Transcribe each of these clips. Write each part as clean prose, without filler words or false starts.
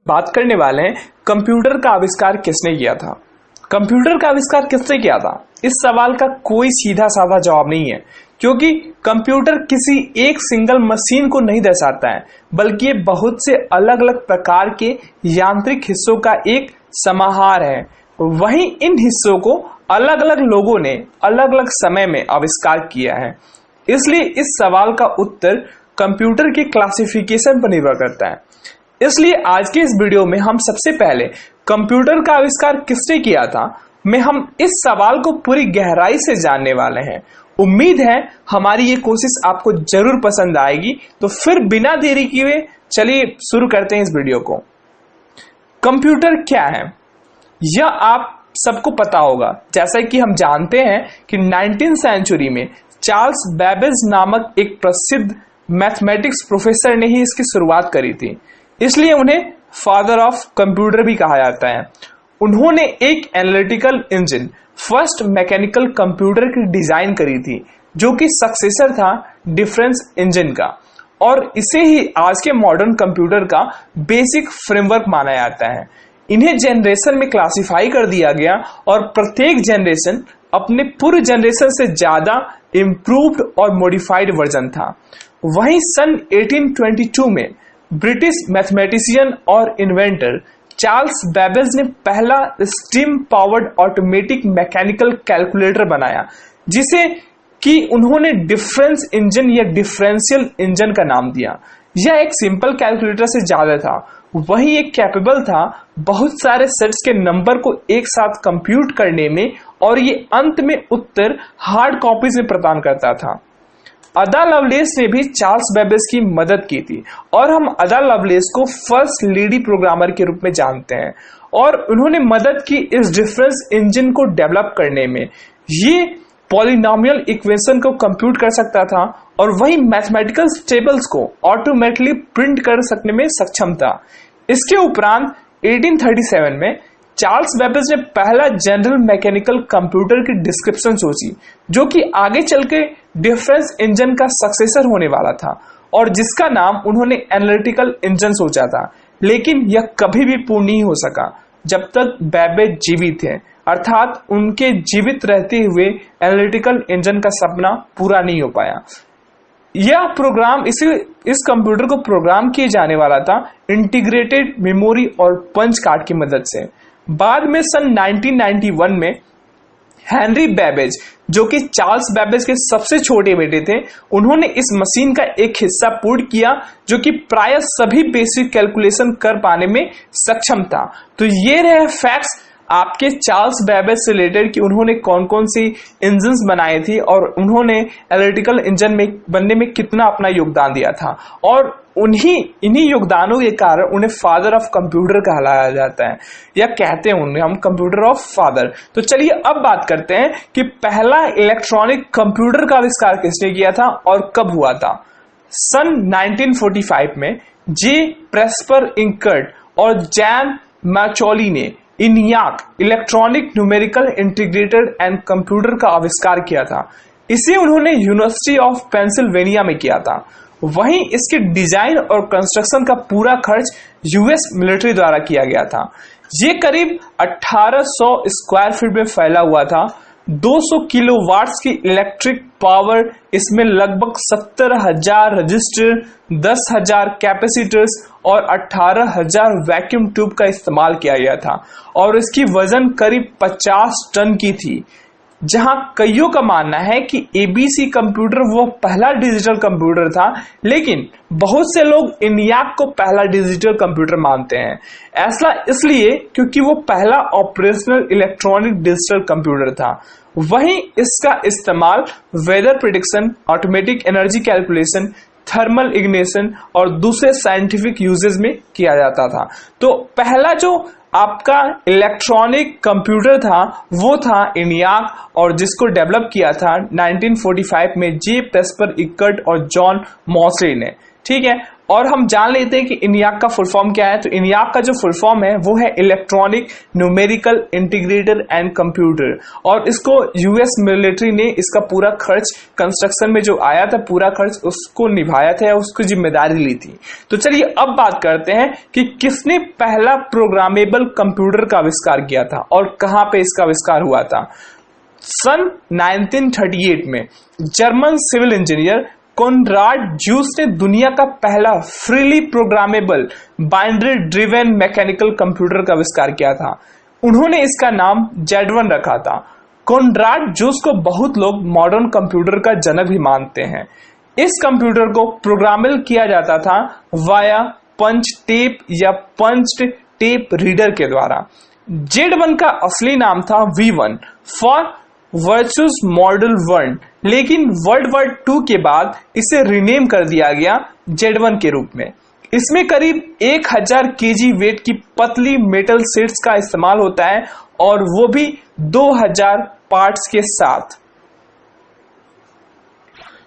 बात करने वाले हैं कंप्यूटर का आविष्कार किसने किया था। कंप्यूटर का आविष्कार किसने किया था, इस सवाल का कोई सीधा साधा जवाब नहीं है, क्योंकि कंप्यूटर किसी एक सिंगल मशीन को नहीं दर्शाता है, बल्कि ये बहुत से अलग अलग प्रकार के यांत्रिक हिस्सों का एक समाहार है। वहीं इन हिस्सों को अलग अलग लोगों ने अलग अलग समय में आविष्कार किया है। इसलिए इस सवाल का उत्तर कंप्यूटर के क्लासिफिकेशन पर निर्भर करता है। इसलिए आज के इस वीडियो में हम सबसे पहले कंप्यूटर का आविष्कार किसने किया था में हम इस सवाल को पूरी गहराई से जानने वाले हैं। उम्मीद है हमारी ये कोशिश आपको जरूर पसंद आएगी। तो फिर बिना देरी किए चलिए शुरू करते हैं इस वीडियो को। कंप्यूटर क्या है यह आप सबको पता होगा। जैसा कि हम जानते हैं कि 19वीं सेंचुरी में चार्ल्स बेबेज नामक एक प्रसिद्ध मैथमेटिक्स प्रोफेसर ने ही इसकी शुरुआत करी थी, इसलिए उन्हें फादर ऑफ कंप्यूटर भी कहा जाता है। उन्होंने एक analytical engine first mechanical computer की डिजाइन करी थी, जो कि सक्सेसर था डिफरेंस इंजन का, और इसे ही आज के मॉडर्न कंप्यूटर का बेसिक फ्रेमवर्क माना जाता है। इन्हें जनरेशन में क्लासिफाई कर दिया गया और प्रत्येक जनरेशन अपने पूर्व जनरेशन से ज्यादा इम्प्रूव्ड और मॉडिफाइड वर्जन था। वहीं सन 1822 में ब्रिटिश मैथमेटिशियन और इन्वेंटर चार्ल्स बेबेज ने पहला steam powered automatic mechanical calculator बनाया, जिसे कि उन्होंने डिफरेंस इंजन या डिफरेंशियल इंजन का नाम दिया। यह एक सिंपल कैलकुलेटर से ज्यादा था, वही एक कैपेबल था बहुत सारे सेट्स के नंबर को एक साथ कंप्यूट करने में, और ये अंत में उत्तर हार्ड कॉपीज में प्रदान करता था। अदा लवलेस ने भी चार्ल्स बेबेज की मदद की थी, और हम अदा लवलेस को फर्स्ट लेडी प्रोग्रामर के रूप में जानते हैं, और उन्होंने मदद की इस डिफरेंस इंजन को डेवलप करने में। ये पॉलिनोमियल इक्वेशन को कंप्यूट कर सकता था और वही मैथमेटिकल टेबल्स को ऑटोमेटिकली प्रिंट कर सकने में सक्षम था। इसके उपरांत 1837 में चार्ल्स बेबेज ने पहला जनरल मैकेनिकल कंप्यूटर की डिस्क्रिप्शन सोची, जो कि आगे चल के डिफरेंस इंजन का सक्सेसर होने वाला था, और जिसका नाम उन्होंने एनालिटिकल इंजन सोचा था। लेकिन यह कभी भी पूर्ण नहीं हो सका जब तक बेबेज जीवित थे, अर्थात उनके जीवित रहते हुए एनालिटिकल इंजन का सपना पूरा नहीं हो पाया। यह प्रोग्राम इस कंप्यूटर को प्रोग्राम किए जाने वाला था इंटीग्रेटेड मेमोरी और पंच कार्ड की मदद से। बाद में सन 1991 में हेनरी बेबेज, जो कि चार्ल्स बेबेज के सबसे छोटे बेटे थे, उन्होंने इस मशीन का एक हिस्सा पूर्ण किया, जो कि प्राय सभी बेसिक कैलकुलेशन कर पाने में सक्षम था। तो ये रहे फैक्ट्स आपके चार्ल्स बेबेज से रिलेटेड कि उन्होंने कौन कौन सी इंजन्स बनाए थे और उन्होंने एनालिटिकल इंजन में बनने में कितना अपना योगदान दिया था, और इन्हीं योगदानों के कारण उन्हें फादर ऑफ कंप्यूटर कहलाया जाता है, या कहते हैं उन्हें हम कंप्यूटर ऑफ फादर। तो चलिए अब बात करते हैं कि पहला इलेक्ट्रॉनिक कंप्यूटर का आविष्कार किसने किया था और कब हुआ था। सन 1945 में जे प्रेस्पर इंकर्ट और जैन मैचोली ने इनियाक electronic numerical integrated and computer का आविष्कार किया था। इसे उन्होंने यूनिवर्सिटी ऑफ पेंसिल्वेनिया में किया था। वहीं इसके डिजाइन और कंस्ट्रक्शन का पूरा खर्च यूएस मिलिट्री द्वारा किया गया था। ये करीब 1800 स्क्वायर फीट में फैला हुआ था। 200 किलोवाट्स की इलेक्ट्रिक पावर, इसमें लगभग 70,000 रजिस्टर, 10,000 कैपेसिटर्स और 18,000 वैक्यूम ट्यूब का इस्तेमाल किया गया था, और इसकी वजन करीब 50 टन की थी। जहां कईयों का मानना है कि एबीसी कंप्यूटर वो पहला डिजिटल कंप्यूटर था, लेकिन बहुत से लोग इनियाक को पहला डिजिटल कंप्यूटर मानते हैं। ऐसा इसलिए क्योंकि वो पहला ऑपरेशनल इलेक्ट्रॉनिक डिजिटल कंप्यूटर था। वहीं इसका इस्तेमाल weather prediction, automatic energy calculation, thermal ignition और दूसरे साइंटिफिक यूजेस में किया जाता था। तो पहला जो आपका इलेक्ट्रॉनिक कंप्यूटर था वो था इनियाक, और जिसको डेवलप किया था 1945 में जे प्रेस्पर इकर्ट और जॉन मॉसले ने। ठीक है, और हम जान लेते हैं कि ENIAC का फुल फॉर्म क्या है। तो ENIAC का जो फुल फॉर्म है वो है electronic numerical integrator and computer, और इसको यूएस मिलिट्री ने इसका पूरा खर्च कंस्ट्रक्शन में जो आया था, पूरा खर्च उसको निभाया था या उसकी जिम्मेदारी ली थी। तो चलिए अब बात करते हैं कि किसने पहला प्रोग्रामेबल कंप्यूटर का आविष्कार किया था और कहां पे इसका आविष्कार हुआ था। सन 1938 में German civil engineer Konrad Zuse ने दुनिया का पहला freely programmable binary driven mechanical computer का आविष्कार किया था। उन्होंने इसका नाम Z1 रखा था। कॉनराड ज़ूस को बहुत लोग मॉडर्न कंप्यूटर का जनक भी मानते हैं। इस कंप्यूटर को प्रोग्रामेबल किया जाता था वाया पंच टेप या पंच्ड टेप रीडर के द्वारा। Z1 का असली नाम था V1 फॉर वर्चुअस मॉडल 1, लेकिन वर्ल्ड वॉर 2 के बाद इसे रीनेम कर दिया गया Z1 के रूप में। इसमें करीब 1000 केजी वेट की पतली मेटल शीट्स का इस्तेमाल होता है और वो भी 2000 पार्ट्स के साथ।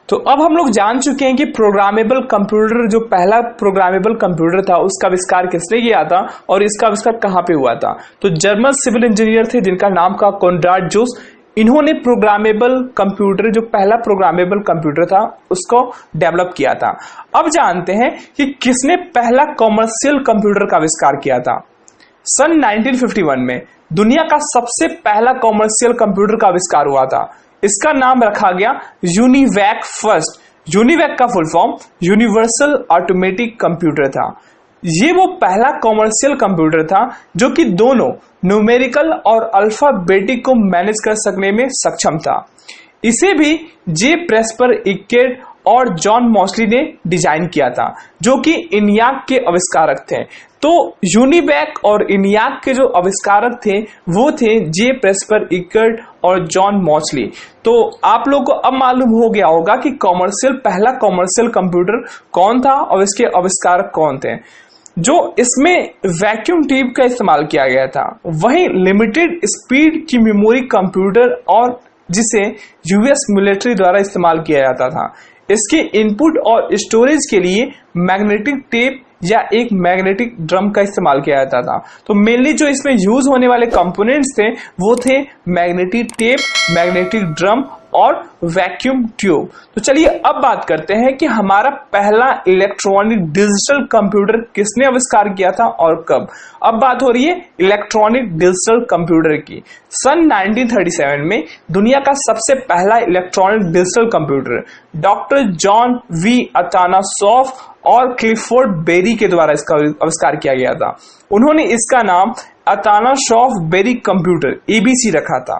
तो अब हम लोग जान चुके हैं कि प्रोग्रामेबल कंप्यूटर, जो पहला प्रोग्रामेबल कंप्यूटर था, उसका आविष्कार किसने किया था और इसका आविष्कार कहां पे हुआ था। तो जर्मन सिविल इंजीनियर थे जिनका नाम था कॉनराड ज़ूस। इन्होंने प्रोग्रामेबल कंप्यूटर, जो पहला प्रोग्रामेबल कंप्यूटर था, उसको डेवलप किया था। अब जानते हैं कि किसने पहला कॉमर्शियल कंप्यूटर का आविष्कार किया था। सन 1951 में दुनिया का सबसे पहला कॉमर्शियल कंप्यूटर का आविष्कार हुआ था। इसका नाम रखा गया यूनिवैक फर्स्ट। यूनिवैक का full form universal automatic computer था। ये वो पहला कॉमर्शियल कंप्यूटर था जो कि दोनों न्यूमेरिकल और अल्फाबेटिक को मैनेज कर सकने में सक्षम था। इसे भी जे प्रेस्पर इकेट और जॉन मॉसली ने डिजाइन किया था, जो कि ENIAC के आविष्कारक थे। तो यूनिवैक और ENIAC के जो आविष्कारक थे वो थे जे प्रेस्पर इकेट और जॉन मॉसली। तो आप लोग को अब मालूम हो गया होगा कि पहला कॉमर्शियल कंप्यूटर कौन था और इसके आविष्कारक कौन थे। जो इसमें वैक्यूम ट्यूब का इस्तेमाल किया गया था, वही लिमिटेड स्पीड की मेमोरी कंप्यूटर और जिसे यूएस मिलिट्री द्वारा इस्तेमाल किया जाता था। इसके इनपुट और स्टोरेज के लिए मैग्नेटिक टेप या एक मैग्नेटिक ड्रम का इस्तेमाल किया जाता था। तो मेनली जो इसमें यूज होने वाले कंपोनेंट्स थे वो थे मैग्नेटिक टेप, मैग्नेटिक ड्रम और वैक्यूम ट्यूब। तो चलिए अब बात करते हैं कि हमारा पहला इलेक्ट्रॉनिक डिजिटल कंप्यूटर किसने आविष्कार किया था और कब। अब बात हो रही है इलेक्ट्रॉनिक डिजिटल कंप्यूटर की। सन 1937 में दुनिया का सबसे पहला electronic digital computer doctor John V Atanasoff और क्लिफोर्ड बेरी के द्वारा इसका आविष्कार किया गया था। उन्होंने इसका नाम अतानासॉफ बेरी कंप्यूटर ABC रखा था।